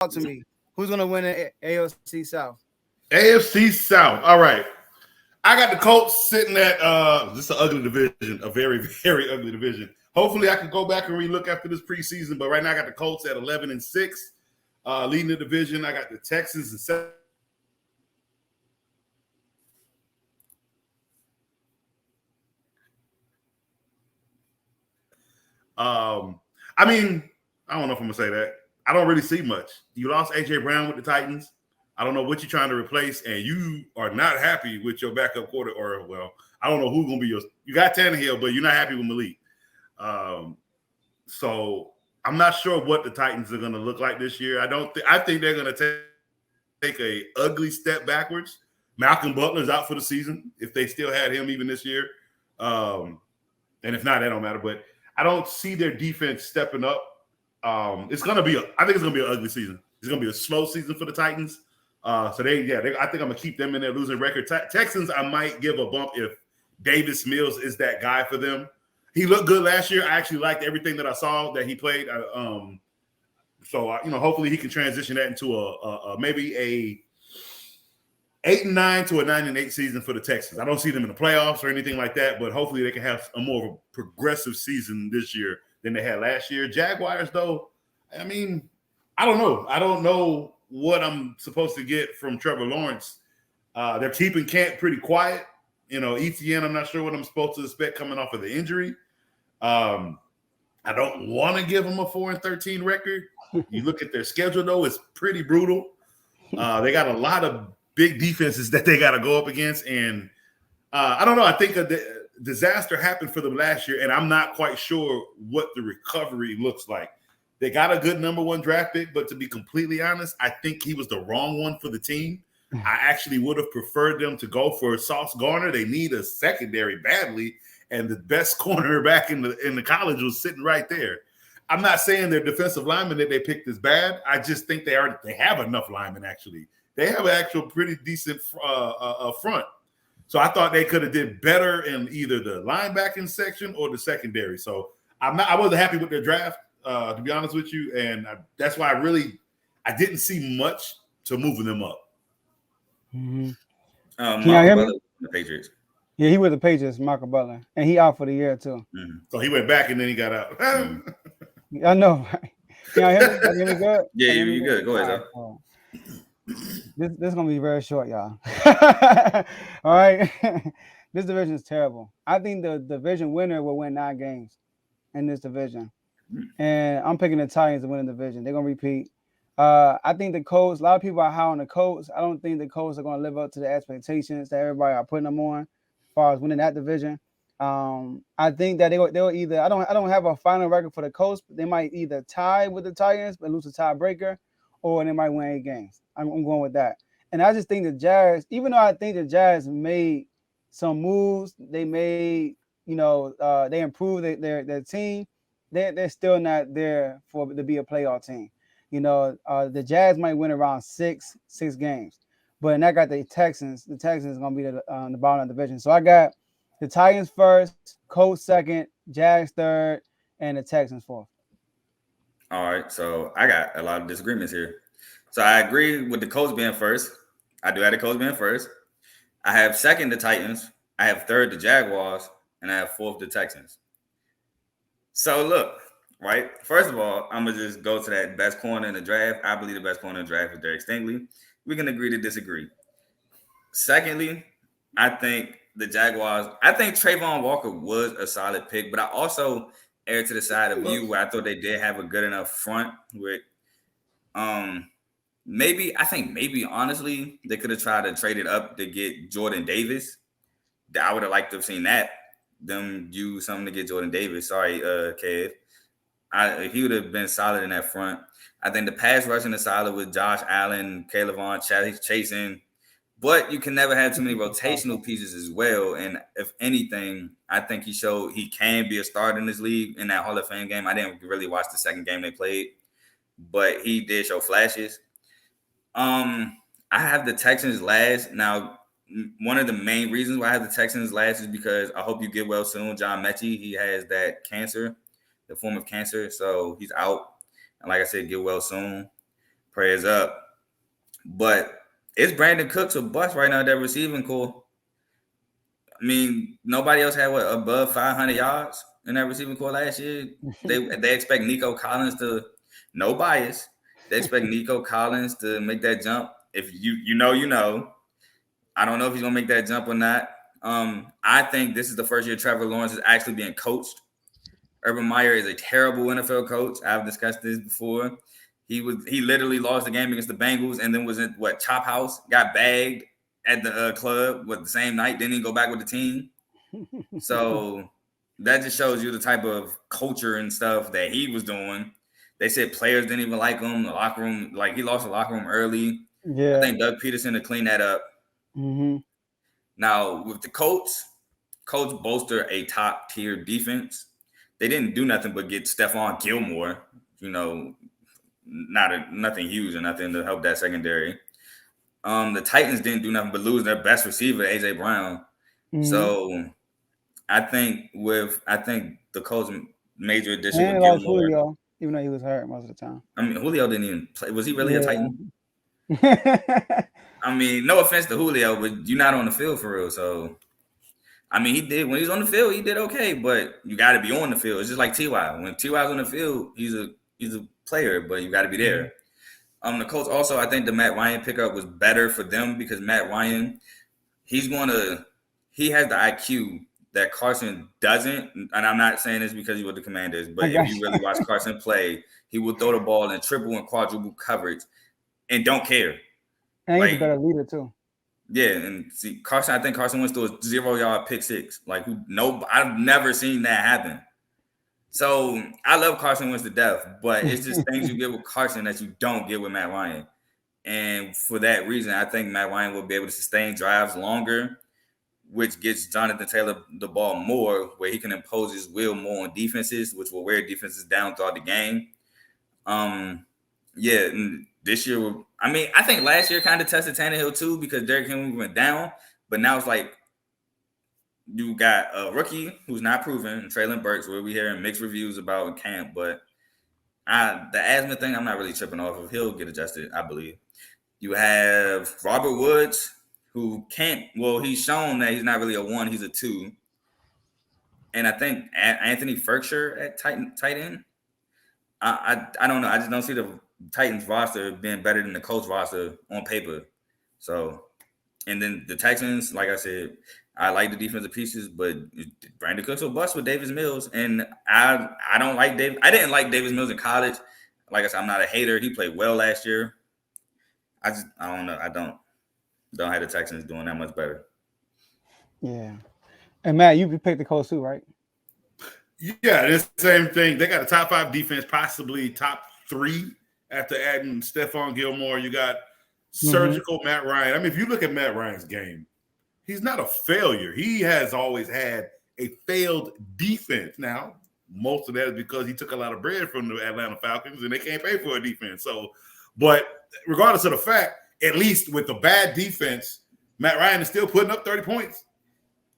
Talk to me. Who's gonna win the AFC South? AFC South. All right. I got the Colts sitting at this is an ugly division, a very, very ugly division. Hopefully I can go back and relook after this preseason, but right now I got the Colts at 11-6, leading the division. I got the Texans and 7. I mean, I don't know if I'm gonna say that. I don't really see much. You lost AJ Brown with the Titans. I don't know what you're trying to replace, and you are not happy with your backup quarter. Or well, I don't know who's gonna be your. You got Tannehill, but you're not happy with Malik. So I'm not sure what the Titans are gonna look like this year. I think they're gonna take a ugly step backwards. Malcolm Butler's out for the season if they still had him even this year. And if not, that don't matter. But I don't see their defense stepping up. I think it's gonna be an ugly season. It's gonna be a slow season for the Titans. I think I'm gonna keep them in their losing record. Texans, I might give a bump if Davis Mills is that guy for them. He looked good last year. I actually liked everything that I saw that he played. Hopefully he can transition that into a maybe a 8-9 to a 9-8 season for the Texans. I don't see them in the playoffs or anything like that, but hopefully they can have a more of a progressive season this year than they had last year. Jaguars, though, I mean, I don't know. I don't know what I'm supposed to get from Trevor Lawrence. They're keeping Camp pretty quiet. ETN, I'm not sure what I'm supposed to expect coming off of the injury. I don't want to give them a 4-13 record. You look at their schedule, though, it's pretty brutal. They got a lot of big defenses that they got to go up against. And I don't know. I think a disaster happened for them last year, and I'm not quite sure what the recovery looks like. They got a good number 1 draft pick, but to be completely honest, I think he was the wrong one for the team. I actually would have preferred them to go for Sauce Gardner. They need a secondary badly, and the best cornerback in the college was sitting right there. I'm not saying their defensive lineman that they picked is bad. I just think they have enough linemen, actually. They have an actual pretty decent front. So I thought they could have did better in either the linebacking section or the secondary. So I wasn't happy with their draft, to be honest with you. And that's why I didn't see much to moving them up. Mm-hmm. The Patriots. Yeah, he with the Patriots, Michael Butler, and he out for the year too. Mm-hmm. So he went back and then he got out. Mm-hmm. I know. Can y'all hear me good? Yeah, you good. Go ahead, This is gonna be very short, y'all. All right. This division is terrible. I think the division winner will win 9 games in this division. And I'm picking the Titans to win the division. They're gonna repeat. I think the Colts, a lot of people are high on the Colts. I don't think the Colts are gonna live up to the expectations that everybody are putting them on as far as winning that division. I think that they'll either I don't have a final record for the Colts, but they might either tie with the Titans but lose a tiebreaker, or they might win 8 games. I'm going with that. And I just think the Jazz, even though I think the Jazz made some moves, they made, they improved their team, they're still not there to be a playoff team. The Jazz might win around six games. But and I got the Texans. The Texans are going to be the bottom of the division. So I got the Titans first, Colts second, Jags third, and the Texans fourth. All right. So I got a lot of disagreements here. So I agree with the Colts being first. I do have the Colts being first. I have second the Titans. I have third the Jaguars. And I have fourth the Texans. So look, right? First of all, I'm going to just go to that best corner in the draft. I believe the best corner in the draft is Derek Stingley. We can agree to disagree. Secondly, I think the Jaguars, I think Trayvon Walker was a solid pick, but I also err to the side of you where I thought they did have a good enough front with maybe honestly they could have tried to trade it up to get Jordan Davis. I would have liked to have seen that. Them use something to get Jordan Davis. Sorry, Kev. He would have been solid in that front. I think the pass rushing is solid with Josh Allen, Caleb Vaughn chasing. But you can never have too many rotational pieces as well. And if anything, I think he showed he can be a starter in this league in that Hall of Fame game. I didn't really watch the second game they played, but he did show flashes. I have the Texans last. Now, one of the main reasons why I have the Texans last is because I hope you get well soon. John Mechie, he has that cancer, the form of cancer, so he's out. And like I said, get well soon. Prayers up. But it's Brandon Cooks or bust right now, that receiving core. I mean, nobody else had above 500 yards in that receiving core last year. They expect Nico Collins to, no bias. They expect Nico Collins to make that jump. If you know. I don't know if he's gonna make that jump or not. I think this is the first year Trevor Lawrence is actually being coached. Urban Meyer is a terrible NFL coach. I've discussed this before. He literally lost the game against the Bengals and then was in Chop House, got bagged at the club the same night, didn't even go back with the team. So that just shows you the type of culture and stuff that he was doing. They said players didn't even like him. The locker room, he lost the locker room early. Yeah. I think Doug Peterson to clean that up. Mm-hmm. Now, with the Colts bolster a top-tier defense. They didn't do nothing but get Stephon Gilmore, nothing huge or nothing to help that secondary. The Titans didn't do nothing but lose their best receiver, A.J. Brown. Mm-hmm. So I think the Colts' major addition with Gilmore. Julio, even though he was hurt most of the time. I mean, Julio didn't even play. Was he really a Titan? I mean, no offense to Julio, but you're not on the field for real. So, I mean, he did when he was on the field, he did okay, but you got to be on the field. It's just like T.Y. When T.Y.'s on the field, he's a player, but you got to be there. The Colts also, I think the Matt Ryan pickup was better for them because Matt Ryan, he has the IQ that Carson doesn't. And I'm not saying this because he was the Commanders, but if you really watch Carson play, he will throw the ball in triple and quadruple coverage and don't care. And he's a better leader too. Yeah, and see, Carson, I think Carson went to a 0-yard pick six. I've never seen that happen. So I love Carson Wentz to death, but it's just things you get with Carson that you don't get with Matt Ryan. And for that reason, I think Matt Ryan will be able to sustain drives longer, which gets Jonathan Taylor the ball more, where he can impose his will more on defenses, which will wear defenses down throughout the game. Yeah, and this year, I mean, I think last year kind of tested Tannehill too because Derrick Henry went down, but now it's like you got a rookie who's not proven, Traylon Burks, where we hearing mixed reviews about in camp, but the asthma thing, I'm not really tripping off of. He'll get adjusted, I believe. You have Robert Woods, who he's shown that he's not really a 1, he's a 2. And I think Anthony Ferkshire at tight end. I don't know. I just don't see the Titans roster being better than the Colts roster on paper. So, and then the Texans, like I said, I like the defensive pieces, but Brandon Cooks will bust with Davis Mills. And I don't like Davis. I didn't like Davis Mills in college. Like I said, I'm not a hater. He played well last year. I don't know. I don't have the Texans doing that much better. Yeah. And Matt, you picked the Colts too, right? Yeah, it's the same thing. They got a top 5 defense, possibly top 3 after adding Stephon Gilmore. You got surgical Matt Ryan. I mean, if you look at Matt Ryan's game, he's not a failure. He has always had a failed defense. Now, most of that is because he took a lot of bread from the Atlanta Falcons and they can't pay for a defense. So, but regardless of the fact, at least with the bad defense, Matt Ryan is still putting up 30 points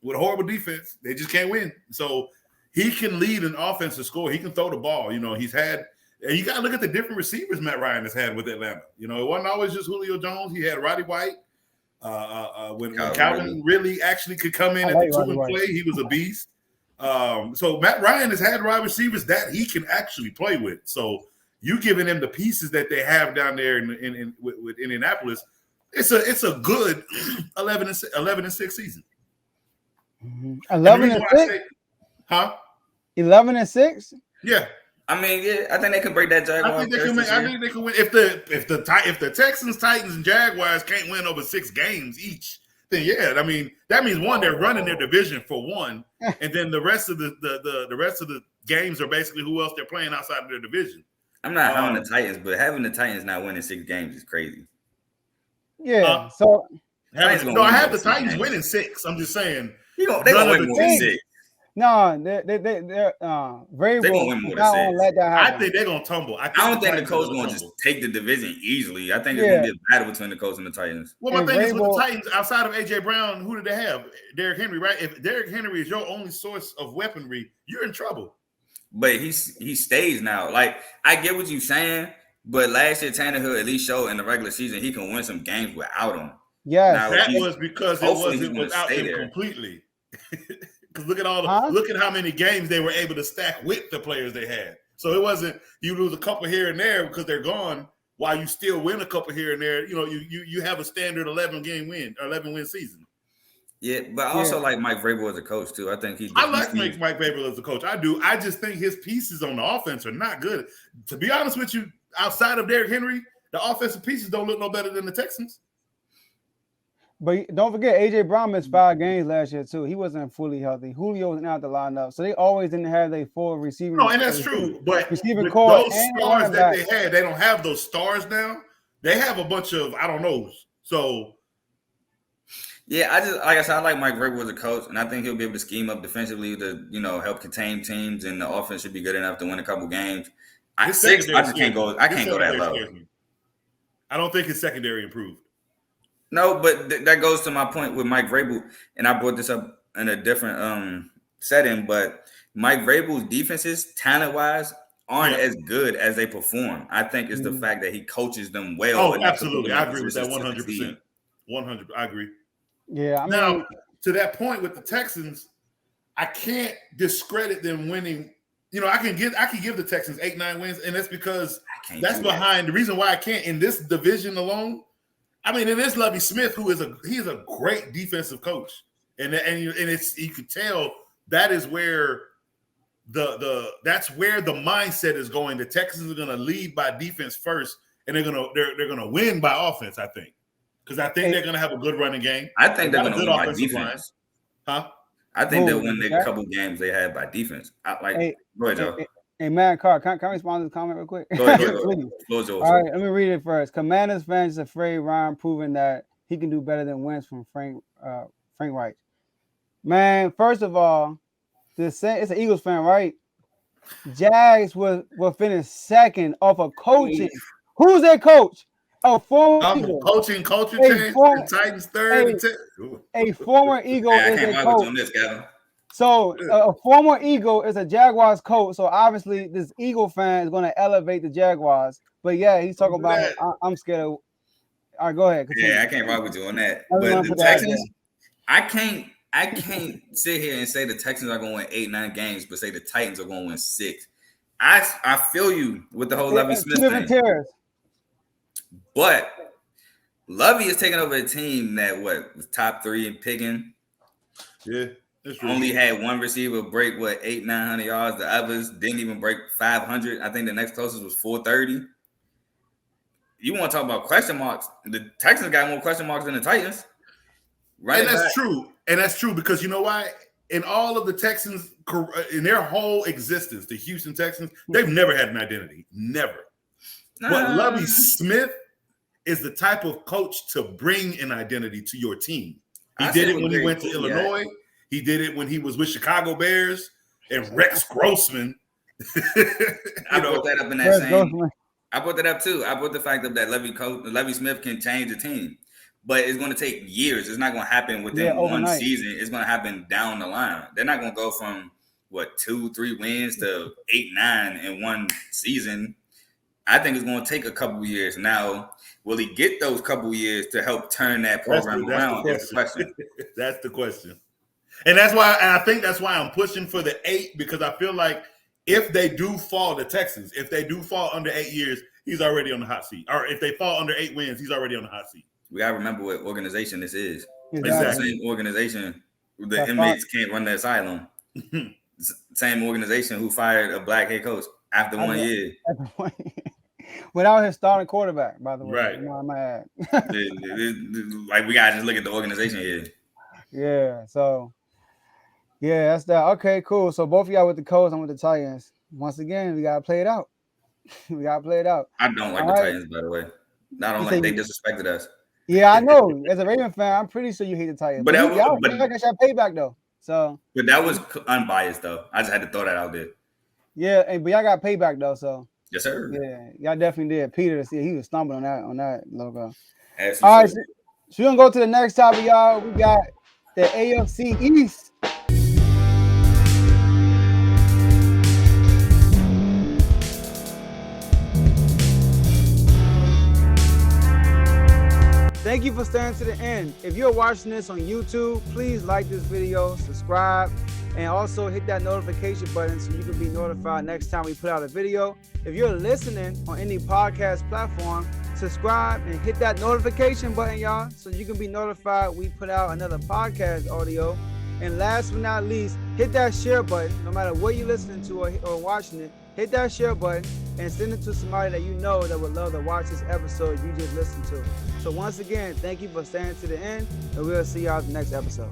with a horrible defense. They just can't win. So he can lead an offense to score. He can throw the ball. He's had – and you got to look at the different receivers Matt Ryan has had with Atlanta. It wasn't always just Julio Jones. He had Roddy White. When Calvin really actually could come in at the 2 and play, he was a beast. So Matt Ryan has had wide receivers that he can actually play with. So you giving him the pieces that they have down there with Indianapolis, it's a good 11-6 season. 11-6? Huh? 11-6? Yeah. I mean, yeah, I think they can break that Jaguars. I think they can win. If the Texans, Titans, and Jaguars can't win over 6 games each, then yeah, I mean that means one, they're running their division for one, and then the rest of the games are basically who else they're playing outside of their division. I'm not having the Titans, but having the Titans not winning 6 games is crazy. Yeah. I have the Titans winning 6. I'm just saying they're gonna win more than 6. No, they're very well. Win more than 6. I think they're gonna tumble. I don't think the Colts gonna just take the division easily. I think it's gonna be a battle between the Colts and the Titans. Well, my thing is with the Titans, outside of AJ Brown, who do they have? Derrick Henry, right? If Derrick Henry is your only source of weaponry, you're in trouble. But he stays now. Like, I get what you're saying, But last year, Tannehill at least showed in the regular season he can win some games without him. Yes. Now, That was because it hopefully he's wasn't gonna without stay him there. completely. Because look at look at how many games they were able to stack with the players they had. So it wasn't you lose a couple here and there because they're gone, while you still win a couple here and there. You know, you have a standard 11 win season. Yeah, but I also like Mike Vrabel as a coach too. I think I like Mike Vrabel as a coach. I do. I just think his pieces on the offense are not good. To be honest with you, outside of Derrick Henry, the offensive pieces don't look no better than the Texans. But don't forget, AJ Brown missed 5 games last year too. He wasn't fully healthy. Julio wasn't out the lineup, so they always didn't have their full receiving. No, and that's true. But receiving core, those stars that they had, they don't have those stars now. They have a bunch of I don't know. So yeah, like I said, I like Mike Vrabel as a coach, and I think he'll be able to scheme up defensively to help contain teams, and the offense should be good enough to win a couple games. I just can't go. I can't go that low. I don't think his secondary improved. No, but that goes to my point with Mike Vrabel, and I brought this up in a different setting. But Mike Vrabel's defenses, talent-wise, aren't as good as they perform. I think it's the fact that he coaches them well. Oh, absolutely, I agree with that 100%. 100, I agree. Yeah. Now, to that point with the Texans, I can't discredit them winning. You know, I can give the Texans 8-9 wins, and that's because that's behind the reason why I can't in this division alone. I mean, it is Lovie Smith, who is a great defensive coach, and it's you can tell that is where that's where the mindset is going. The Texans are going to lead by defense first, and they're gonna win by offense. I think because I think they're going to have a good running game. I think they're going to win by defense. Huh? I think they'll win the couple games they had by defense. Go ahead, Joe. Hey, man, Carl, can I respond to the comment real quick? Go ahead. All right, let me read it first. Commanders fans afraid Ryan proving that he can do better than Wentz from Frank Reich. Man, first of all, it's an Eagles fan, right? Jags will finish second off of coaching. Who's their coach? A former Eagle. Coaching change. Titans third. A former Eagle is a coach. On this, Gavin. So a former Eagle is a Jaguars coach. So obviously this Eagle fan is going to elevate the Jaguars. But yeah, he's talking about I'm scared of. All right, go ahead. Continue. Yeah, I can't rock with you on that. But the Texans, I can't sit here and say the Texans are going to win 8-9 games, but say the Titans are going to win 6. I feel you with the whole Lovie Smith thing. But Lovie is taking over a team that was top 3 in picking. Yeah. Only had one receiver break 800-900 yards. The others didn't even break 500. I think the next closest was 430. You want to talk about question marks? The Texans got more question marks than the Titans. Right, and that's true. And that's true because you know why? In all of the Texans, in their whole existence, the Houston Texans, they've never had an identity. Never. But Lovie Smith is the type of coach to bring an identity to your team. He did it when he went to Illinois. He did it when he was with Chicago Bears and Rex Grossman. I brought that up in that same. I brought that up too. I brought the fact of that Lovie Smith can change the team, but it's going to take years. It's not going to happen within one season. It's going to happen down the line. They're not going to go from 2-3 wins to 8-9 in one season. I think it's going to take a couple of years. Now, will he get those couple of years to help turn that program around? That's the question. That's the question. And I think that's why I'm pushing for the 8, because I feel like if they do fall, the Texans, if they do fall under 8 years, he's already on the hot seat. Or if they fall under 8 wins, he's already on the hot seat. We got to remember what organization this is. Exactly. It's the same organization. The inmates can't run the asylum. Same organization who fired a black head coach after 1 year. Without his starting quarterback, by the way. Right. You know, I might add. Like, we got to just look at the organization here. Yeah, so... Yeah, that's that. Okay, cool. So both of y'all with the Colts, I'm with the Titans. Once again, we gotta play it out. I don't like the Titans, by the way. I don't like they disrespected us. Yeah, I know. As a Raven fan, I'm pretty sure you hate the Titans. But y'all got your payback though. So. But that was unbiased though. I just had to throw that out there. Yeah, but y'all got payback though. So. Yes, sir. Yeah, y'all definitely did. Peter, he was stumbling on that logo. Absolutely. All right, so we're gonna go to the next topic, y'all. We got the AFC East. Thank you for staying to the end. If you're watching this on YouTube, please like this video, subscribe, and also hit that notification button so you can be notified next time we put out a video. If you're listening on any podcast platform, subscribe and hit that notification button, y'all, so you can be notified we put out another podcast audio. And last but not least, hit that share button. No matter what you're listening to or watching it, hit that share button and send it to somebody that you know that would love to watch this episode you just listened to. So once again, thank you for staying to the end, and we'll see y'all in the next episode.